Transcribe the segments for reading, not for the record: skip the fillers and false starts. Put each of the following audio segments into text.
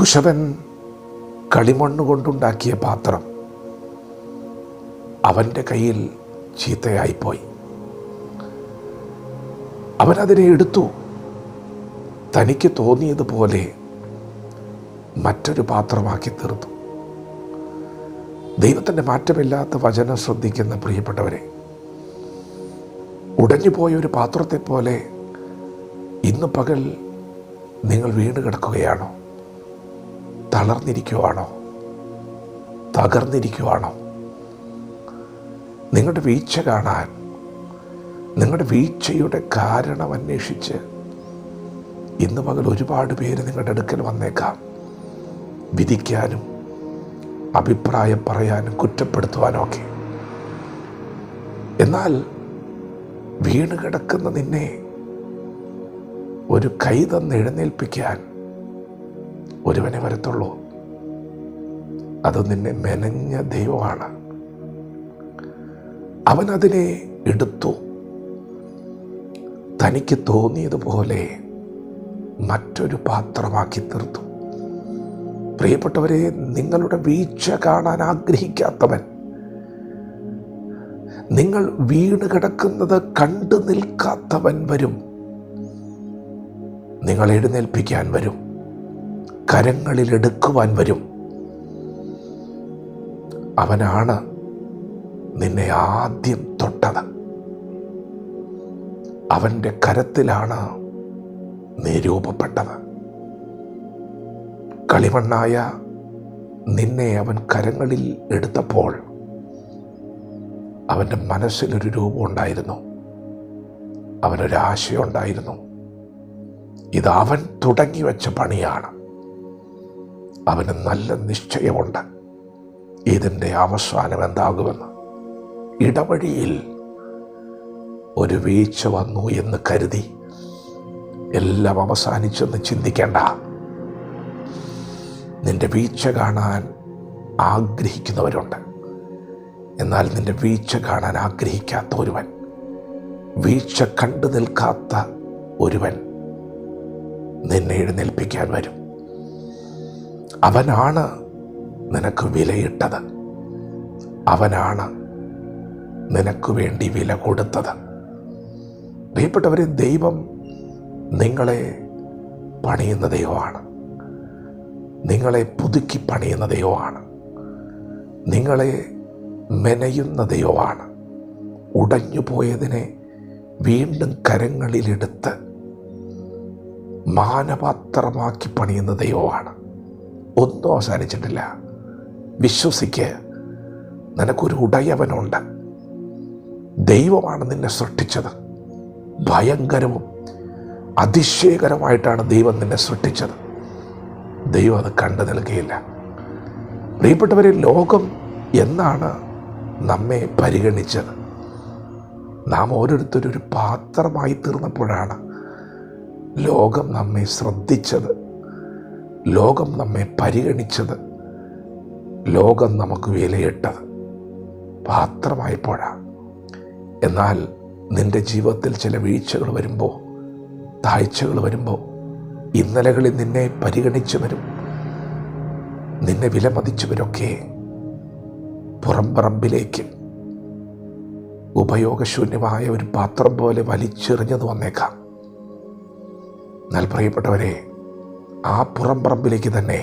കുശവൻ കളിമണ്ണ് കൊണ്ടുണ്ടാക്കിയ പാത്രം അവൻ്റെ കയ്യിൽ ചീത്തയായിപ്പോയി. അവനതിനെ എടുത്തു തനിക്ക് തോന്നിയതുപോലെ മറ്റൊരു പാത്രമാക്കി തീർത്തു. ദൈവത്തിൻ്റെ മാറ്റമില്ലാത്ത വചനം ശ്രദ്ധിക്കുന്ന പ്രിയപ്പെട്ടവരെ, ഉടഞ്ഞുപോയ ഒരു പാത്രത്തെ പോലെ ഇന്ന് പകൽ നിങ്ങൾ വീണ് കിടക്കുകയാണോ? തളർന്നിരിക്കുവാണോ? തകർന്നിരിക്കുവാണോ? നിങ്ങളുടെ വീഴ്ച കാണാൻ, നിങ്ങളുടെ വീഴ്ചയുടെ കാരണം അന്വേഷിച്ച് ഇന്ന് പകൽ ഒരുപാട് പേര് നിങ്ങളുടെ അടുക്കൽ വന്നേക്കാം. വിധിക്കാനും അഭിപ്രായം പറയാനും കുറ്റപ്പെടുത്തുവാനും ഒക്കെ. എന്നാൽ വീണ് കിടക്കുന്ന നിന്നെ ഒരു കൈ തന്ന് എഴുന്നേൽപ്പിക്കാൻ ഒരുവനെ വരത്തുള്ളൂ. അത് നിന്നെ മെനഞ്ഞ ദൈവമാണ്. അവനതിനെ എടുത്തു തനിക്ക് തോന്നിയതുപോലെ മറ്റൊരു പാത്രമാക്കി തീർത്തു. പ്രിയപ്പെട്ടവരെ, നിങ്ങളുടെ വീഴ്ച കാണാൻ ആഗ്രഹിക്കാത്തവൻ, നിങ്ങൾ വീണ് കിടക്കുന്നത് കണ്ടു നിൽക്കാത്തവൻ വരും. നിങ്ങൾ എഴുന്നേൽപ്പിക്കാൻ വരും, കരങ്ങളിൽ എടുക്കുവാൻ വരും. അവനാണ് നിന്നെ ആദ്യം തൊട്ടത്. അവൻ്റെ കരത്തിലാണ് നീ രൂപപ്പെട്ടത്. കളിമണ്ണായ നിന്നെ അവൻ കരങ്ങളിൽ എടുത്തപ്പോൾ അവൻ്റെ മനസ്സിലൊരു രൂപമുണ്ടായിരുന്നു, അവനൊരാശയുണ്ടായിരുന്നു. ഇത് അവൻ തുടങ്ങി വെച്ച പണിയാണ്. അവന് നല്ല നിശ്ചയമുണ്ട് ഇതിൻ്റെ അവസാനം എന്താകുമെന്ന്. ഇടവഴിയിൽ ഒരു വീഴ്ച വന്നു എന്ന് കരുതി എല്ലാം അവസാനിച്ചെന്ന് ചിന്തിക്കേണ്ട. നിന്റെ വീഴ്ച കാണാൻ ആഗ്രഹിക്കുന്നവരുണ്ട്. എന്നാൽ നിന്റെ വീഴ്ച കാണാൻ ആഗ്രഹിക്കാത്ത ഒരുവൻ, വീഴ്ച കണ്ടു നിൽക്കാത്ത ഒരുവൻ നിന്നെ എഴുന്നേൽപ്പിക്കാൻ വരും. അവനാണ് നിനക്ക് വിലയിട്ടത്. അവനാണ് നിനക്ക് വേണ്ടി വില കൊടുത്തത്. പ്രിയപ്പെട്ടവരെ, ദൈവം നിങ്ങളെ പണിയുന്ന ദൈവമാണ്. നിങ്ങളെ പുതുക്കി പണിയുന്ന ദൈവമാണ്. നിങ്ങളെ മെനയുന്ന ദൈവമാണ്. ഉടഞ്ഞുപോയതിനെ വീണ്ടും കരങ്ങളിലെടുത്ത് മാനപാത്രമാക്കി പണിയുന്ന ദൈവമാണ്. ഒന്നും അവസാനിച്ചിട്ടില്ല. വിശ്വസിക്ക്, നിനക്കൊരു ഉടയവനുണ്ട്. ദൈവമാണ് നിന്നെ സൃഷ്ടിച്ചത്. ഭയങ്കരവും അതിശയകരമായിട്ടാണ് ദൈവം നിന്നെ സൃഷ്ടിച്ചത്. ദൈവം അത് കണ്ടു നൽകിയില്ല. പ്രിയപ്പെട്ടവരെ, ലോകം എന്നാണ് നമ്മെ പരിഗണിച്ചത്? നാം ഓരോരുത്തരും ഒരു പാത്രമായി തീർന്നപ്പോഴാണ് ലോകം നമ്മെ ശ്രദ്ധിച്ചത്, ലോകം നമ്മെ പരിഗണിച്ചത്, ലോകം നമുക്ക് വിലയിട്ടത്. പാത്രമായപ്പോഴാണ്. എന്നാൽ നിൻ്റെ ജീവിതത്തിൽ ചില വീഴ്ചകൾ വരുമ്പോൾ, താഴ്ചകൾ വരുമ്പോൾ, ഇന്നലകളിൽ നിന്നെ പരിഗണിച്ചവരും നിന്നെ വിലമതിച്ചവരൊക്കെ പുറംപറമ്പിലേക്ക് ഉപയോഗശൂന്യമായ ഒരു പാത്രം പോലെ വലിച്ചെറിഞ്ഞത് വന്നേക്കാം. എന്നാൽ പ്രിയപ്പെട്ടവരെ, ആ പുറംപറമ്പിലേക്ക് തന്നെ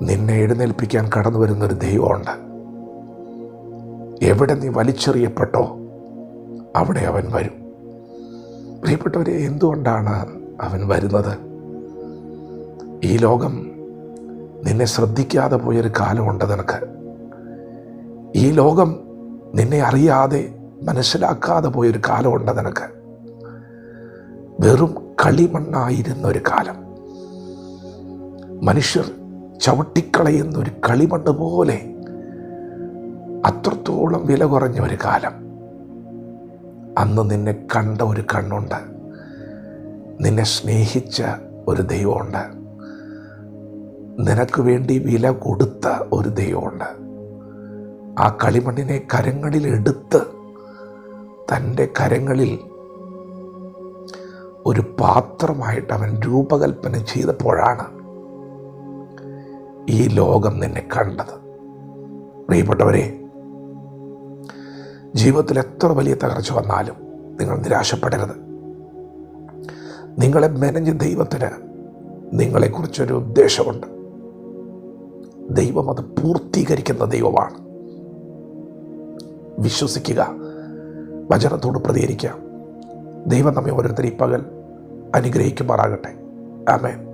നിന്നെ എഴുന്നേൽപ്പിക്കാൻ കടന്നു വരുന്നൊരു ദൈവമുണ്ട്. എവിടെ നീ വലിച്ചെറിയപ്പെട്ടോ അവിടെ അവൻ വരും. പ്രിയപ്പെട്ടവരെ, എന്തുകൊണ്ടാണ് അവൻ വരുന്നത്? ഈ ലോകം നിന്നെ ശ്രദ്ധിക്കാതെ പോയൊരു കാലമുണ്ട് നിനക്ക്. ഈ ലോകം നിന്നെ അറിയാതെ മനസ്സിലാക്കാതെ പോയൊരു കാലമുണ്ട് നിനക്ക്. വെറും കളിമണ്ണായിരുന്നൊരു കാലം, മനുഷ്യർ ചവിട്ടിക്കളയുന്ന ഒരു കളിമണ്ണ് പോലെ അത്രത്തോളം വില കുറഞ്ഞ ഒരു കാലം. അന്ന് നിന്നെ കണ്ട ഒരു കണ്ണുണ്ട്, നിന്നെ സ്നേഹിച്ച ഒരു ദൈവമുണ്ട്, നിനക്ക് വേണ്ടി വില കൊടുത്ത ഒരു ദൈവമുണ്ട്. ആ കളിമണ്ണിനെ കരങ്ങളിൽ എടുത്ത് തൻ്റെ കരങ്ങളിൽ ഒരു പാത്രമായിട്ട് അവൻ രൂപകൽപ്പന ചെയ്തപ്പോഴാണ് ഈ ലോകം നിന്നെ കണ്ടത്. പ്രിയപ്പെട്ടവരെ, ജീവിതത്തിൽ എത്ര വലിയ തകർച്ച വന്നാലും നിങ്ങൾ നിരാശപ്പെടരുത്. നിങ്ങളെ മെനഞ്ഞ ദൈവത്തിന് നിങ്ങളെക്കുറിച്ചൊരു ഉദ്ദേശമുണ്ട്. ദൈവം അത് പൂർത്തീകരിക്കുന്ന ദൈവമാണ്. വിശ്വസിക്കുക, വചനത്തോട് പ്രതികരിക്കുക. ദൈവം നമ്മെ ഓരോരുത്തരും ഈ പകൽ അനുഗ്രഹിക്കുമാറാകട്ടെ. ആമേൻ.